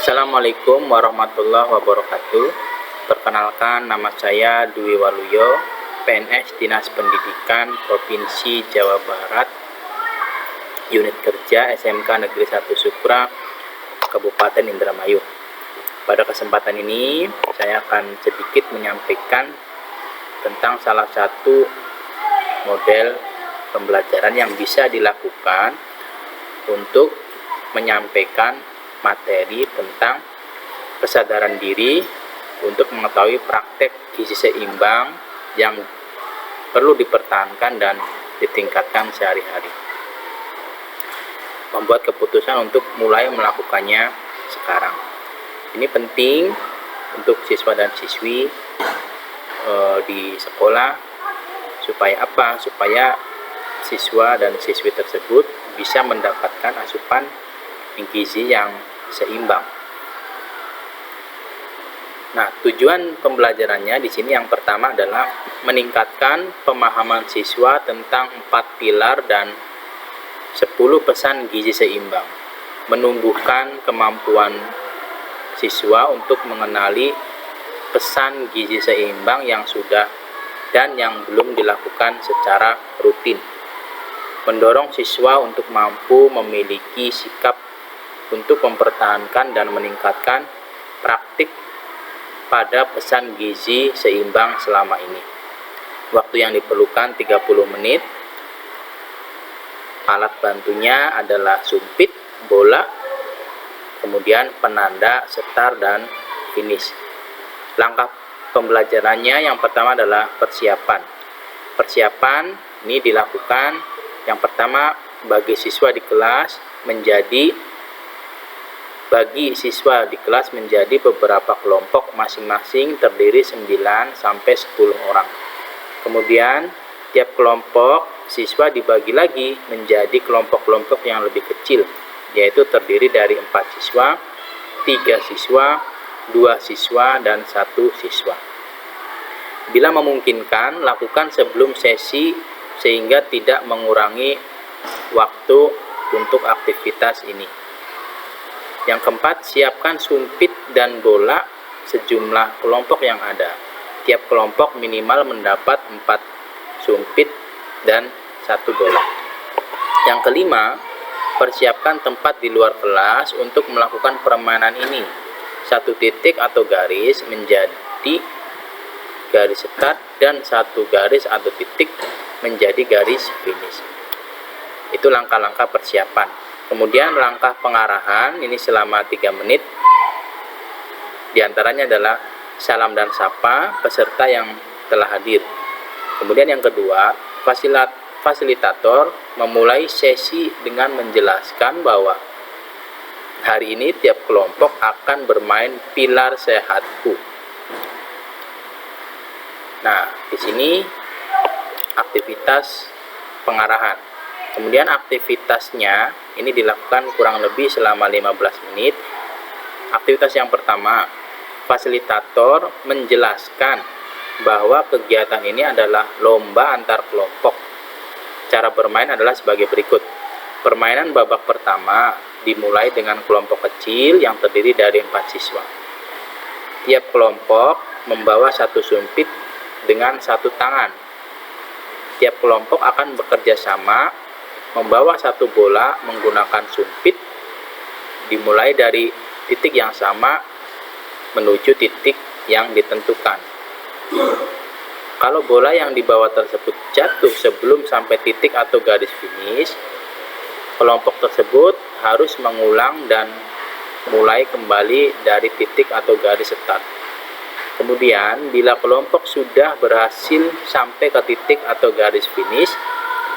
Assalamualaikum warahmatullahi wabarakatuh. Perkenalkan, nama saya Dwi Waluyo, PNS Dinas Pendidikan Provinsi Jawa Barat, Unit Kerja SMK Negeri 1 Sukra, Kabupaten Indramayu. Pada kesempatan ini, saya akan sedikit menyampaikan tentang salah satu model pembelajaran yang bisa dilakukan untuk menyampaikan materi tentang kesadaran diri untuk mengetahui praktek gizi seimbang yang perlu dipertahankan dan ditingkatkan sehari-hari. Membuat keputusan untuk mulai melakukannya sekarang. Ini penting untuk siswa dan siswi di sekolah supaya apa? Supaya siswa dan siswi tersebut bisa mendapatkan asupan gizi yang seimbang. Nah, tujuan pembelajarannya di sini yang pertama adalah meningkatkan pemahaman siswa tentang 4 pilar dan 10 pesan gizi seimbang, menumbuhkan kemampuan siswa untuk mengenali pesan gizi seimbang yang sudah dan yang belum dilakukan secara rutin, mendorong siswa untuk mampu memiliki sikap untuk mempertahankan dan meningkatkan praktik pada pesan gizi seimbang selama ini. Waktu yang diperlukan 30 menit. Alat bantunya adalah sumpit, bola, kemudian penanda, setar, dan finish. Langkah pembelajarannya yang pertama adalah persiapan. Persiapan ini dilakukan yang pertama bagi siswa di kelas menjadi beberapa kelompok masing-masing terdiri 9 sampai 10 orang. Kemudian tiap kelompok siswa dibagi lagi menjadi kelompok-kelompok yang lebih kecil, yaitu terdiri dari 4 siswa, 3 siswa, 2 siswa, dan 1 siswa. Bila memungkinkan, lakukan sebelum sesi sehingga tidak mengurangi waktu untuk aktivitas ini. Yang keempat, siapkan sumpit dan bola sejumlah kelompok yang ada. Tiap kelompok minimal mendapat 4 sumpit dan 1 bola. Yang kelima, persiapkan tempat di luar kelas untuk melakukan permainan ini. 1 titik atau garis menjadi garis start dan 1 garis atau titik menjadi garis finish. Itu langkah-langkah persiapan. Kemudian langkah pengarahan ini selama 3 menit. Di antaranya adalah salam dan sapa peserta yang telah hadir. Kemudian yang kedua, fasilitator memulai sesi dengan menjelaskan bahwa hari ini tiap kelompok akan bermain pilar sehatku. Nah, di sini aktivitas pengarahan. Kemudian aktivitasnya ini dilakukan kurang lebih selama 15 menit. Aktivitas yang pertama, fasilitator menjelaskan bahwa kegiatan ini adalah lomba antar kelompok. Cara bermain adalah sebagai berikut. Permainan babak pertama dimulai dengan kelompok kecil yang terdiri dari 4 siswa. Tiap kelompok membawa 1 sumpit dengan 1 tangan. Tiap kelompok akan bekerja sama membawa 1 bola menggunakan sumpit dimulai dari titik yang sama menuju titik yang ditentukan. Kalau bola yang dibawa tersebut jatuh sebelum sampai titik atau garis finish, kelompok tersebut harus mengulang dan mulai kembali dari titik atau garis start. Kemudian, bila kelompok sudah berhasil sampai ke titik atau garis finish,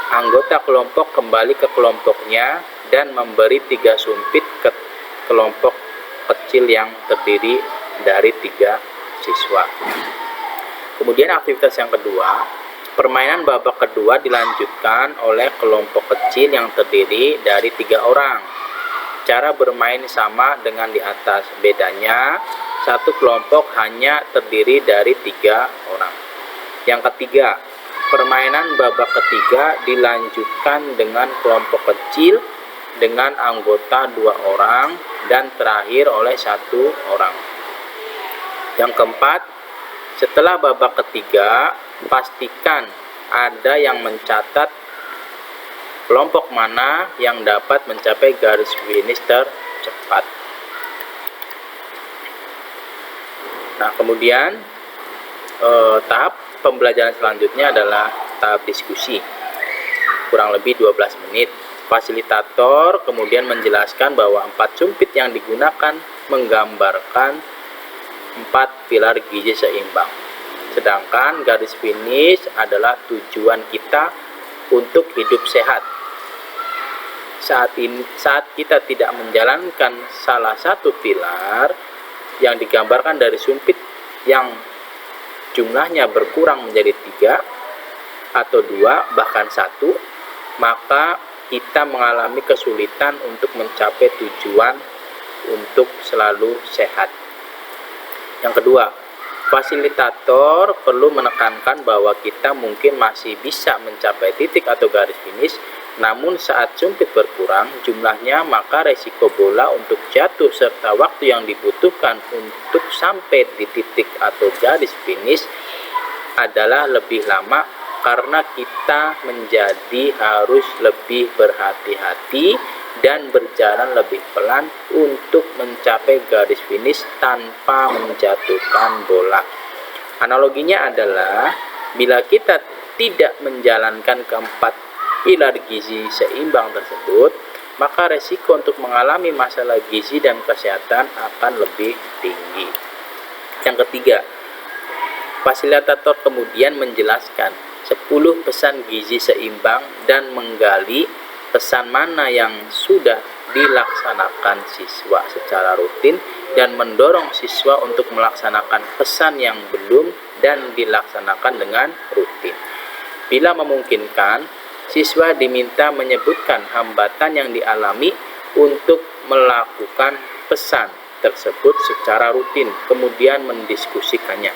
anggota kelompok kembali ke kelompoknya dan memberi 3 sumpit ke kelompok kecil yang terdiri dari 3 siswa. Kemudian aktivitas yang kedua, permainan babak kedua dilanjutkan oleh kelompok kecil yang terdiri dari 3 orang. Cara bermain sama dengan di atas, bedanya 1 kelompok hanya terdiri dari 3 orang. Yang ketiga, permainan babak ketiga dilanjutkan dengan kelompok kecil dengan anggota 2 orang dan terakhir oleh 1 orang. Yang keempat, setelah babak ketiga, pastikan ada yang mencatat kelompok mana yang dapat mencapai garis finish tercepat. Nah, kemudian tahap pembelajaran selanjutnya adalah tahap diskusi, kurang lebih 12 menit. Fasilitator kemudian menjelaskan bahwa 4 sumpit yang digunakan menggambarkan 4 pilar gizi seimbang, sedangkan garis finish adalah tujuan kita untuk hidup sehat. Saat kita tidak menjalankan salah satu pilar yang digambarkan dari sumpit yang jumlahnya berkurang menjadi 3 atau 2 bahkan 1, maka kita mengalami kesulitan untuk mencapai tujuan untuk selalu sehat. Yang kedua, fasilitator perlu menekankan bahwa kita mungkin masih bisa mencapai titik atau garis finish, namun saat sumpit berkurang jumlahnya, maka resiko bola untuk jatuh serta waktu yang dibutuhkan untuk sampai di titik atau garis finish adalah lebih lama karena kita menjadi harus lebih berhati-hati dan berjalan lebih pelan untuk mencapai garis finish tanpa menjatuhkan bola. Analoginya adalah bila kita tidak menjalankan keempat pilar gizi seimbang tersebut, maka resiko untuk mengalami masalah gizi dan kesehatan akan lebih tinggi. Yang ketiga, fasilitator kemudian menjelaskan 10 pesan gizi seimbang dan menggali pesan mana yang sudah dilaksanakan siswa secara rutin dan mendorong siswa untuk melaksanakan pesan yang belum dan dilaksanakan dengan rutin. Bila memungkinkan, siswa diminta menyebutkan hambatan yang dialami untuk melakukan pesan tersebut secara rutin, kemudian mendiskusikannya.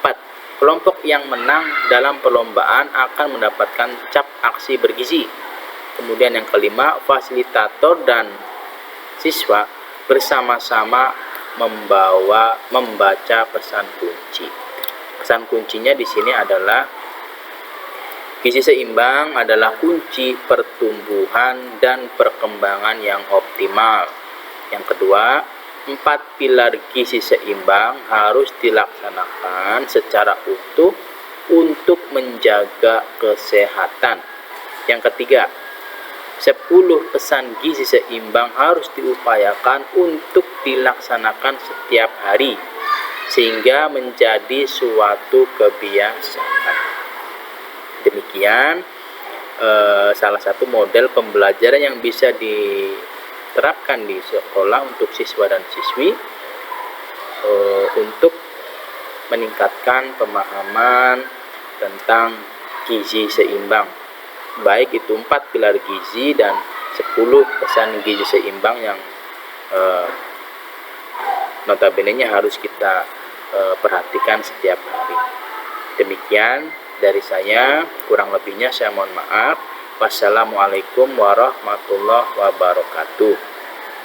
4. Kelompok yang menang dalam perlombaan akan mendapatkan cap aksi bergizi. Kemudian yang kelima, fasilitator dan siswa bersama-sama membaca pesan kunci. Pesan kuncinya di sini adalah gizi seimbang adalah kunci pertumbuhan dan perkembangan yang optimal. Yang kedua, 4 pilar gizi seimbang harus dilaksanakan secara utuh untuk menjaga kesehatan. Yang ketiga, 10 pesan gizi seimbang harus diupayakan untuk dilaksanakan setiap hari sehingga menjadi suatu kebiasaan. Demikian salah satu model pembelajaran yang bisa diterapkan di sekolah untuk siswa dan siswi untuk meningkatkan pemahaman tentang gizi seimbang, baik itu 4 pilar gizi dan 10 pesan gizi seimbang yang notabene-nya harus kita perhatikan setiap hari. Demikian dari saya, kurang lebihnya saya mohon maaf. Wassalamualaikum warahmatullahi wabarakatuh.